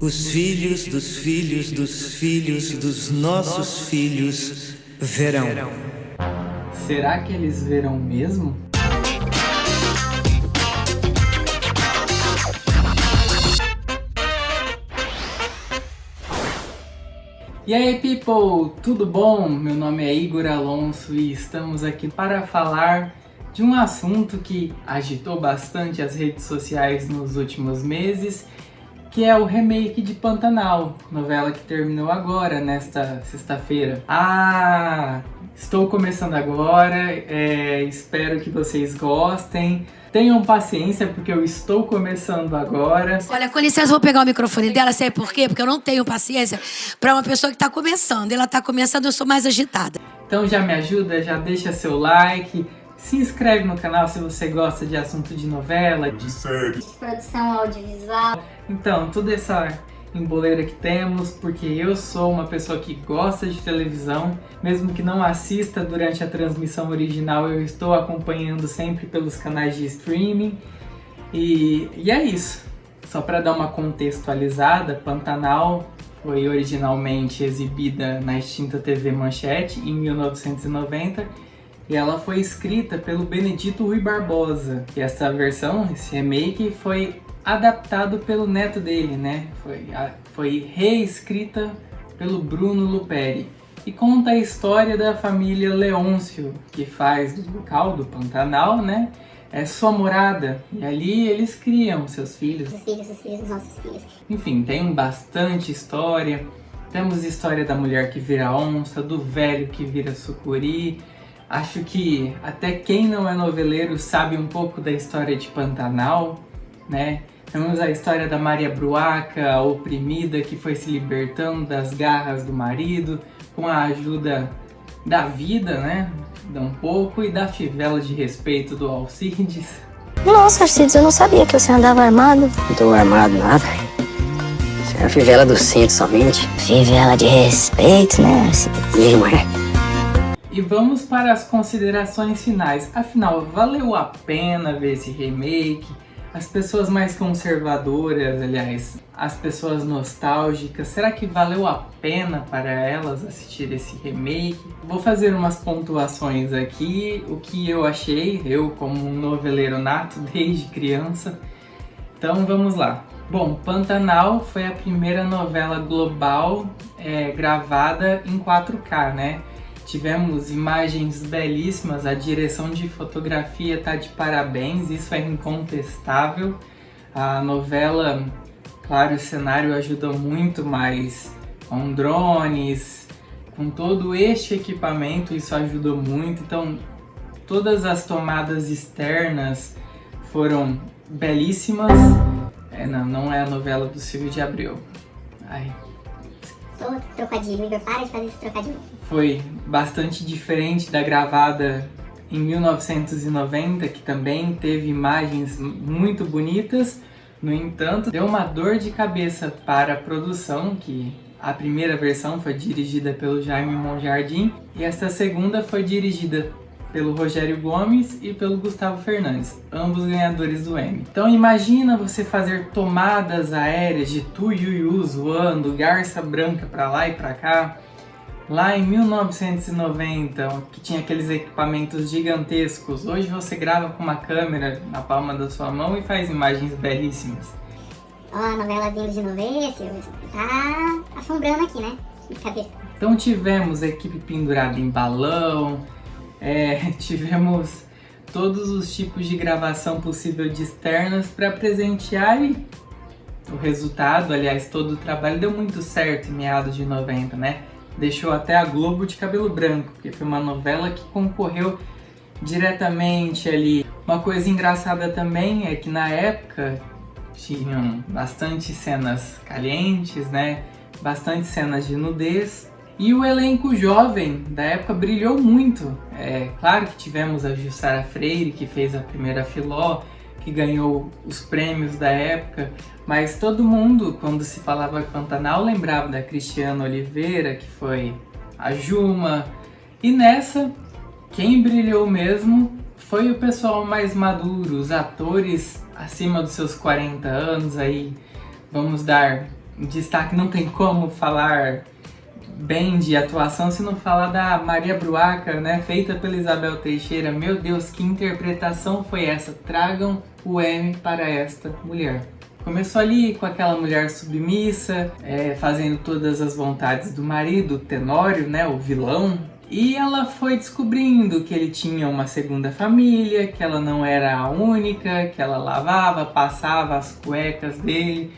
Os filhos dos filhos dos filhos dos nossos filhos verão. Será que eles verão mesmo? E aí, people, tudo bom? Meu nome é Igor Alonso e estamos aqui para falar de um assunto que agitou bastante as redes sociais nos últimos meses, que é o remake de Pantanal, novela que terminou agora, nesta sexta-feira. Estou começando agora, espero que vocês gostem. Tenham paciência, porque eu estou começando agora. Olha, com licença, vou pegar o microfone dela, sabe por quê? Porque eu não tenho paciência para uma pessoa que está começando. Ela está começando, eu sou mais agitada. Então já me ajuda, já deixa seu like, se inscreve no canal se você gosta de assunto de novela, de série, de produção audiovisual. Então, toda essa emboleira que temos, porque eu sou uma pessoa que gosta de televisão, mesmo que não assista durante a transmissão original, eu estou acompanhando sempre pelos canais de streaming. E é isso. Só para dar uma contextualizada, Pantanal foi originalmente exibida na extinta TV Manchete em 1990 e ela foi escrita pelo Benedito Rui Barbosa. E essa versão, esse remake, foi adaptado pelo neto dele, né? Foi reescrita pelo Bruno Luperi e conta a história da família Leôncio, que faz do local do Pantanal, né? É sua morada, e ali eles criam seus filhos. Os filhos dos nossos filhos. Enfim, tem bastante história. Temos história da mulher que vira onça, do velho que vira sucuri. Acho que até quem não é noveleiro sabe um pouco da história de Pantanal, né? Temos a história da Maria Bruaca, a oprimida que foi se libertando das garras do marido, com a ajuda da vida, né? Um pouco, e da fivela de respeito do Alcides. Nossa, Alcides, eu não sabia que você andava armado. Não tô armado nada. Isso é a fivela do cinto somente. Fivela de respeito, né, Alcides? Não é? E vamos para as considerações finais. Afinal, valeu a pena ver esse remake? As pessoas mais conservadoras, aliás, as pessoas nostálgicas, será que valeu a pena para elas assistir esse remake? Vou fazer umas pontuações aqui, o que eu achei, eu como um noveleiro nato desde criança. Então vamos lá. Bom, Pantanal foi a primeira novela global gravada em 4K, né? Tivemos imagens belíssimas, a direção de fotografia tá de parabéns, isso é incontestável. A novela, claro, o cenário ajuda muito, mas com drones, com todo este equipamento, isso ajudou muito. Então, todas as tomadas externas foram belíssimas. Não é a novela do Silvio de Abreu. Outro trocadilho, Igor, para de fazer esse trocadilho. Foi bastante diferente da gravada em 1990, que também teve imagens muito bonitas. No entanto, deu uma dor de cabeça para a produção, que a primeira versão foi dirigida pelo Jaime Monjardim e esta segunda foi dirigida pelo Rogério Gomes e pelo Gustavo Fernandes, ambos ganhadores do Emmy. Então imagina você fazer tomadas aéreas de tuiuiu voando, garça branca para lá e para cá. Lá em 1990, que tinha aqueles equipamentos gigantescos, hoje você grava com uma câmera na palma da sua mão e faz imagens belíssimas. Ó, a novela vindo de novo, tá assombrando aqui, né? Brincadeira. Então tivemos a equipe pendurada em balão, tivemos todos os tipos de gravação possível de externas para presentear, e o resultado, aliás, todo o trabalho deu muito certo em meados de 90, né? Deixou até a Globo de cabelo branco, porque foi uma novela que concorreu diretamente ali. Uma coisa engraçada também é que na época tinham bastante cenas calientes, né? Bastante cenas de nudez. E o elenco jovem da época brilhou muito. Claro que tivemos a Jussara Freire, que fez a primeira Filó, que ganhou os prêmios da época, mas todo mundo, quando se falava Pantanal, lembrava da Cristiana Oliveira, que foi a Juma. E nessa, quem brilhou mesmo foi o pessoal mais maduro, os atores acima dos seus 40 anos, aí vamos dar destaque, não tem como falar bem de atuação se não falar da Maria Bruaca, né, feita pela Isabel Teixeira. Meu Deus, que interpretação foi essa? Tragam o M para esta mulher. Começou ali com aquela mulher submissa, fazendo todas as vontades do marido, o Tenório, né, o vilão. E ela foi descobrindo que ele tinha uma segunda família, que ela não era a única, que ela lavava, passava as cuecas dele.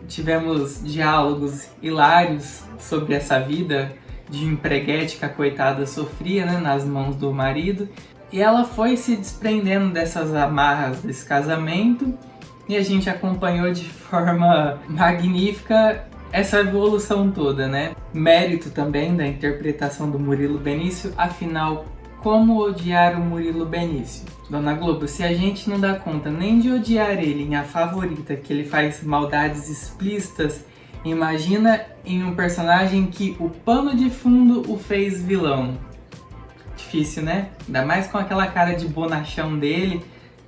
Tivemos diálogos hilários sobre essa vida de empreguete que a coitada sofria, né, nas mãos do marido. E ela foi se desprendendo dessas amarras desse casamento e a gente acompanhou de forma magnífica essa evolução toda, né? Mérito também da interpretação do Murilo Benício, afinal, como odiar o Murilo Benício? Dona Globo, se a gente não dá conta nem de odiar ele em A Favorita, que ele faz maldades explícitas, imagina em um personagem que o pano de fundo o fez vilão. Difícil, né? Ainda mais com aquela cara de bonachão dele,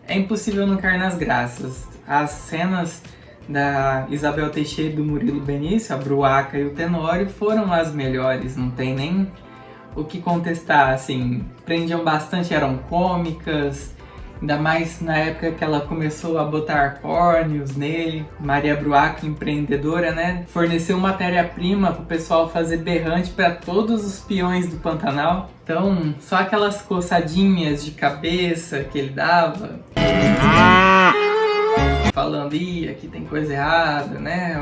é impossível não cair nas graças. As cenas da Isabel Teixeira e do Murilo Benício, a Bruaca e o Tenório, foram as melhores, não tem nem o que contestar, assim, prendiam bastante, eram cômicas, ainda mais na época que ela começou a botar córneos nele. Maria Bruaca, empreendedora, né, forneceu matéria-prima pro pessoal fazer berrante para todos os peões do Pantanal. Então, só aquelas coçadinhas de cabeça que ele dava, falando, aqui tem coisa errada, né?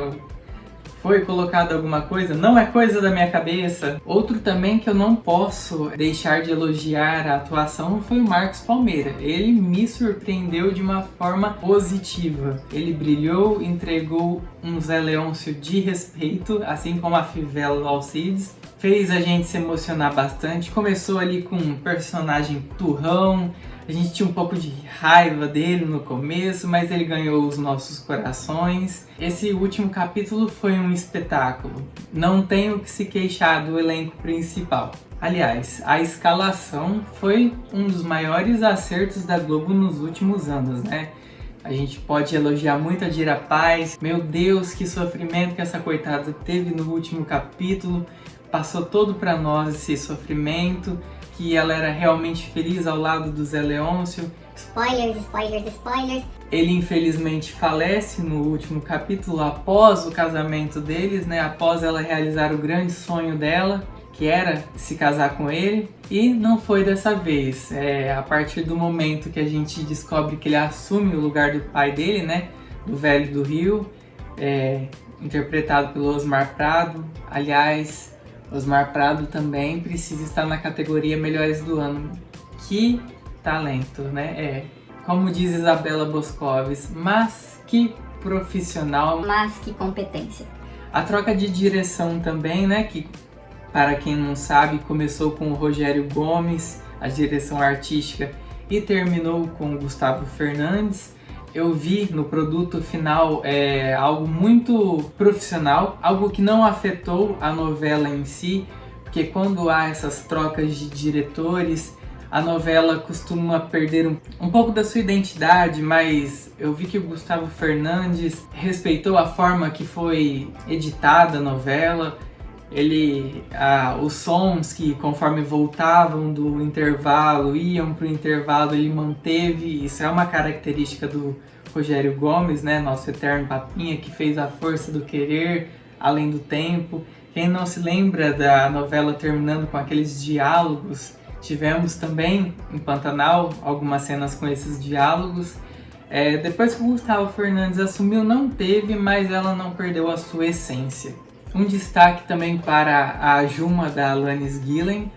Foi colocado alguma coisa, não é coisa da minha cabeça. Outro também que eu não posso deixar de elogiar a atuação foi o Marcos Palmeira. Ele me surpreendeu de uma forma positiva. Ele brilhou, entregou um Zé Leôncio de respeito, assim como a Fivela do Alcides. Fez a gente se emocionar bastante. Começou ali com um personagem turrão. A gente tinha um pouco de raiva dele no começo, mas ele ganhou os nossos corações. Esse último capítulo foi um espetáculo. Não tenho que se queixar do elenco principal. Aliás, a escalação foi um dos maiores acertos da Globo nos últimos anos, né? A gente pode elogiar muito a Dira Paz. Meu Deus, que sofrimento que essa coitada teve no último capítulo. Passou todo pra nós esse sofrimento, que ela era realmente feliz ao lado do Zé Leôncio. Spoilers, spoilers, spoilers. Ele infelizmente falece no último capítulo, após o casamento deles, né? Após ela realizar o grande sonho dela, que era se casar com ele. E não foi dessa vez. A partir do momento que a gente descobre que ele assume o lugar do pai dele, né? Do Velho do Rio, interpretado pelo Osmar Prado. Aliás, Osmar Prado também precisa estar na categoria Melhores do Ano. Que talento, né? Como diz Isabela Boscovis, mas que profissional. Mas que competência. A troca de direção também, né? Que, para quem não sabe, começou com o Rogério Gomes, a direção artística, e terminou com o Gustavo Fernandes. Eu vi no produto final algo muito profissional, algo que não afetou a novela em si, porque quando há essas trocas de diretores, a novela costuma perder um pouco da sua identidade, mas eu vi que o Gustavo Fernandes respeitou a forma que foi editada a novela. Os sons que conforme voltavam do intervalo, iam para o intervalo, ele manteve. Isso é uma característica do Rogério Gomes, né? Nosso eterno papinha, que fez A Força do Querer, Além do Tempo. Quem não se lembra da novela terminando com aqueles diálogos? Tivemos também em Pantanal algumas cenas com esses diálogos. Depois que o Gustavo Fernandes assumiu, não teve, mas ela não perdeu a sua essência. Um destaque também para a Juma da Alanis Gillen.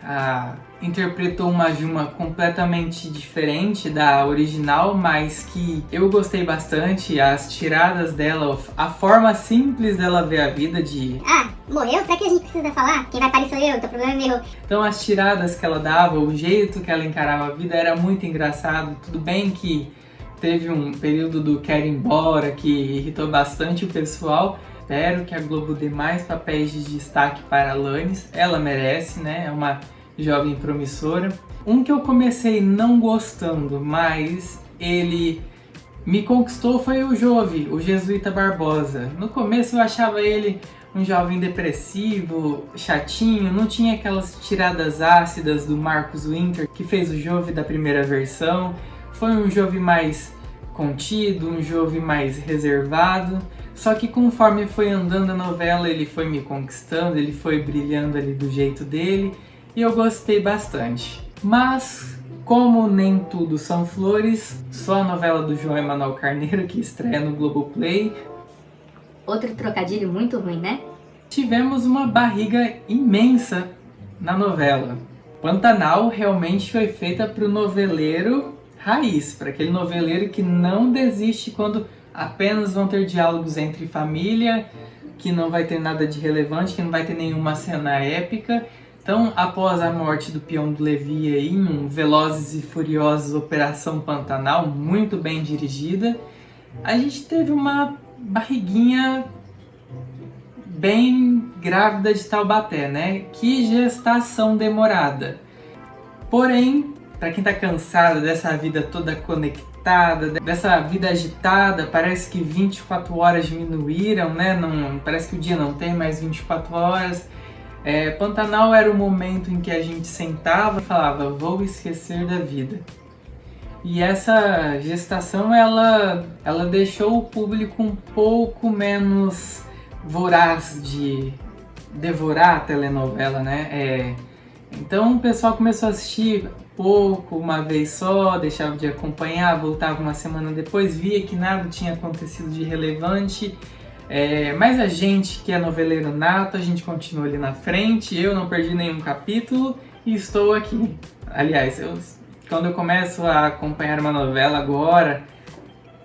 Interpretou uma Juma completamente diferente da original, mas que eu gostei bastante. As tiradas dela, a forma simples dela ver a vida de... Morreu? Pra que a gente precisa falar? Quem vai parir sou eu, então o problema é meu. Então as tiradas que ela dava, o jeito que ela encarava a vida era muito engraçado. Tudo bem que teve um período do quero ir embora que irritou bastante o pessoal. Espero que a Globo dê mais papéis de destaque para a Alanis. Ela merece, né? É uma jovem promissora. Um que eu comecei não gostando, mas ele Me conquistou foi o Jove, o Jesuíta Barbosa. No começo eu achava ele um jovem depressivo, chatinho, não tinha aquelas tiradas ácidas do Marcos Winter, que fez o Jove da primeira versão. Foi um Jove mais contido, um Jove mais reservado. Só que conforme foi andando a novela, ele foi me conquistando, ele foi brilhando ali do jeito dele, e eu gostei bastante. Mas, como nem tudo são flores, só a novela do João Emanuel Carneiro, que estreia no Globoplay. Outro trocadilho muito ruim, né? Tivemos uma barriga imensa na novela. Pantanal realmente foi feita para o noveleiro raiz, para aquele noveleiro que não desiste quando apenas vão ter diálogos entre família, que não vai ter nada de relevante, que não vai ter nenhuma cena épica. Então, após a morte do peão do Levi aí, um Velozes e Furiosos Operação Pantanal, muito bem dirigida, a gente teve uma barriguinha bem grávida de Taubaté, né? Que gestação demorada. Porém, para quem tá cansado dessa vida toda conectada, dessa vida agitada, parece que 24 horas diminuíram, né? Não, parece que o dia não tem mais 24 horas. Pantanal era o momento em que a gente sentava e falava, vou esquecer da vida. E essa gestação, ela deixou o público um pouco menos voraz de devorar a telenovela, né? Então o pessoal começou a assistir pouco, uma vez só, deixava de acompanhar, voltava uma semana depois, via que nada tinha acontecido de relevante. Mas a gente, que é noveleiro nato, a gente continua ali na frente, eu não perdi nenhum capítulo e estou aqui. Aliás, quando eu começo a acompanhar uma novela agora,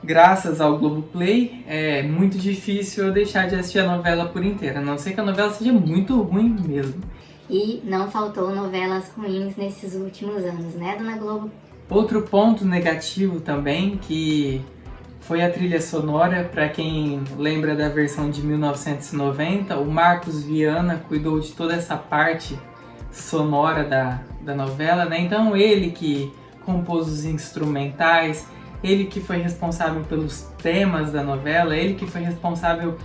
graças ao Globoplay, é muito difícil eu deixar de assistir a novela por inteira, a não ser que a novela seja muito ruim mesmo. E não faltou novelas ruins nesses últimos anos, né, Dona Globo? Outro ponto negativo também, que foi a trilha sonora. Para quem lembra da versão de 1990, o Marcos Viana cuidou de toda essa parte sonora da novela, né? Então ele que compôs os instrumentais, ele que foi responsável pelos temas da novela, ele que foi responsável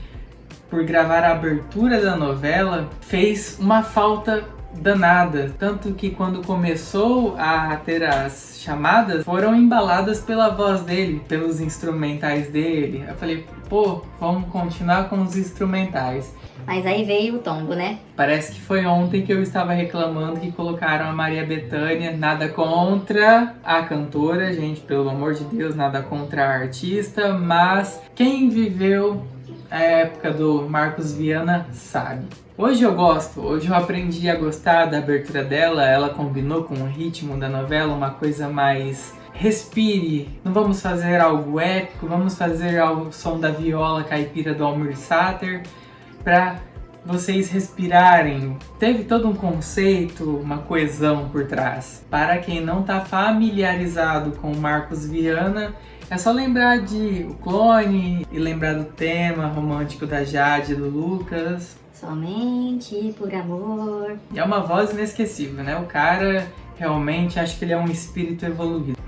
por gravar a abertura da novela, fez uma falta danada. Tanto que quando começou a ter as chamadas, foram embaladas pela voz dele, pelos instrumentais dele. Eu falei, pô, vamos continuar com os instrumentais. Mas aí veio o tombo, né? Parece que foi ontem que eu estava reclamando que colocaram a Maria Bethânia. Nada contra a cantora, gente, pelo amor de Deus, nada contra a artista, mas quem viveu a época do Marcos Viana sabe. Hoje eu gosto, hoje eu aprendi a gostar da abertura dela, ela combinou com o ritmo da novela, uma coisa mais respire, não vamos fazer algo épico, vamos fazer ao som da viola caipira do Almir Sater, para vocês respirarem. Teve todo um conceito, uma coesão por trás. Para quem não está familiarizado com o Marcos Viana, é só lembrar de O Clone e lembrar do tema romântico da Jade e do Lucas. Somente por amor. E é uma voz inesquecível, né? O cara realmente, acho que ele é um espírito evoluído.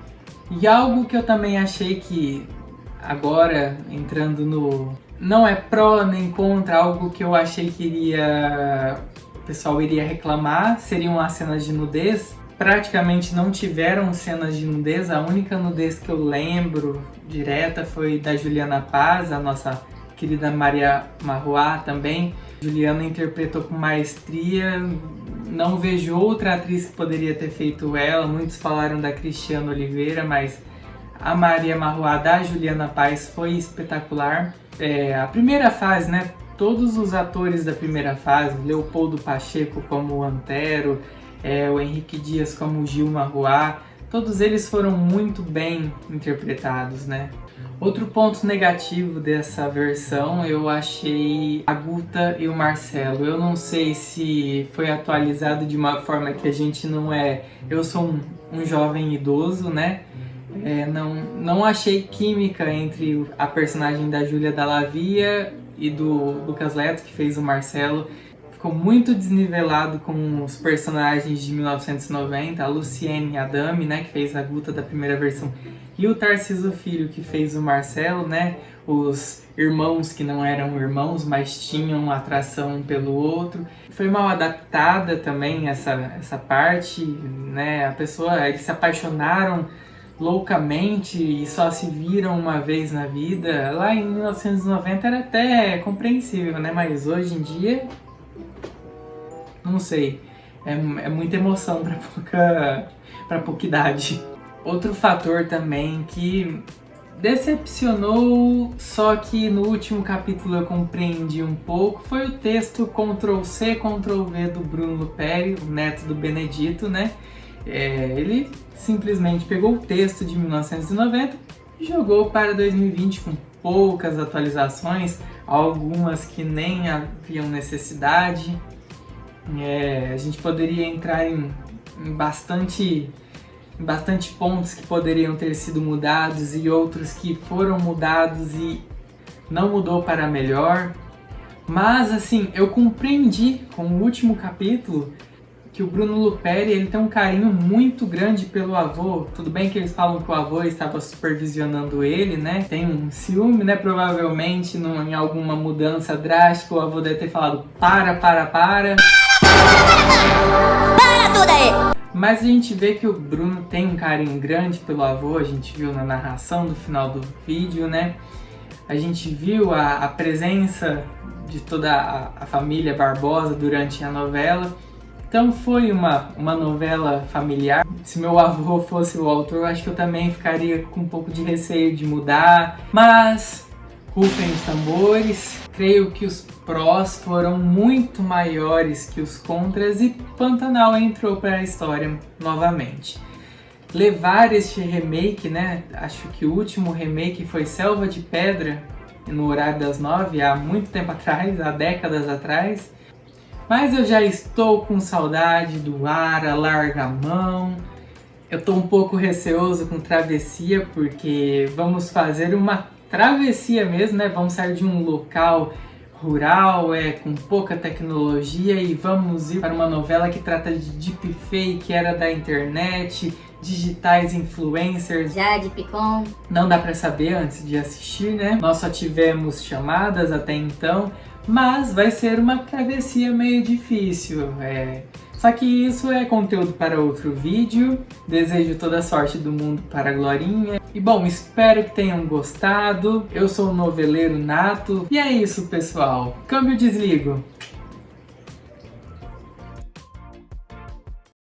E algo que eu também achei que agora, entrando no... não é pró nem contra, algo que eu achei que o pessoal iria reclamar, seriam as cenas de nudez. Praticamente não tiveram cenas de nudez, a única nudez que eu lembro direta foi da Juliana Paz, a nossa querida Maria Marruá também. Juliana interpretou com maestria, não vejo outra atriz que poderia ter feito ela, muitos falaram da Cristiana Oliveira, mas a Maria Marruá da Juliana Paz foi espetacular. A primeira fase, né? Todos os atores da primeira fase, Leopoldo Pacheco como o Antero, o Henrique Dias como o Gil Marruá, todos eles foram muito bem interpretados, né? Outro ponto negativo dessa versão, eu achei a Guta e o Marcelo. Eu não sei se foi atualizado de uma forma que a gente não é... Eu sou um jovem idoso, né? Não achei química entre a personagem da Júlia Dallavia e do Lucas Leto, que fez o Marcelo. ficou muito desnivelado com os personagens de 1990, a Luciene Adame, né, que fez a Guta da primeira versão, e o Tarcísio Filho, que fez o Marcelo, né, os irmãos que não eram irmãos, mas tinham atração um pelo outro. Foi mal adaptada também essa parte, né, eles se apaixonaram loucamente e só se viram uma vez na vida. Lá em 1990 era até compreensível, né? Mas hoje em dia, não sei, é muita emoção para pouca idade. Outro fator também que decepcionou, só que no último capítulo eu compreendi um pouco, foi o texto Ctrl+C, Ctrl+V do Bruno Luperi, o neto do Benedito, né? Ele simplesmente pegou o texto de 1990 e jogou para 2020 com poucas atualizações, algumas que nem haviam necessidade. A gente poderia entrar em bastante pontos que poderiam ter sido mudados e outros que foram mudados e não mudou para melhor. Mas assim, eu compreendi com o último capítulo que o Bruno Luperi, ele tem um carinho muito grande pelo avô. Tudo bem que eles falam que o avô estava supervisionando ele, né? Tem um ciúme, né? Provavelmente em alguma mudança drástica o avô deve ter falado para tudo aí! Mas a gente vê que o Bruno tem um carinho grande pelo avô, a gente viu na narração do final do vídeo, né? A gente viu a presença de toda a família Barbosa durante a novela. Então foi uma novela familiar. Se meu avô fosse o autor, eu acho que eu também ficaria com um pouco de receio de mudar. Mas, rufem os tambores, creio que os prós foram muito maiores que os contras e Pantanal entrou para a história novamente. Levar este remake, né? Acho que o último remake foi Selva de Pedra, no horário das 9, há muito tempo atrás, há décadas atrás. Mas eu já estou com saudade do Ara, Larga a Mão. Eu estou um pouco receoso com Travessia, porque vamos fazer uma travessia mesmo, né? Vamos sair de um local rural, com pouca tecnologia, e vamos ir para uma novela que trata de deepfake, era da internet, digitais influencers. Jade Picon. Não dá para saber antes de assistir, né? Nós só tivemos chamadas até então. Mas vai ser uma travessia meio difícil, Só que isso é conteúdo para outro vídeo. Desejo toda a sorte do mundo para a Glorinha. E bom, espero que tenham gostado. Eu sou o noveleiro nato. E é isso, pessoal. Câmbio, desligo.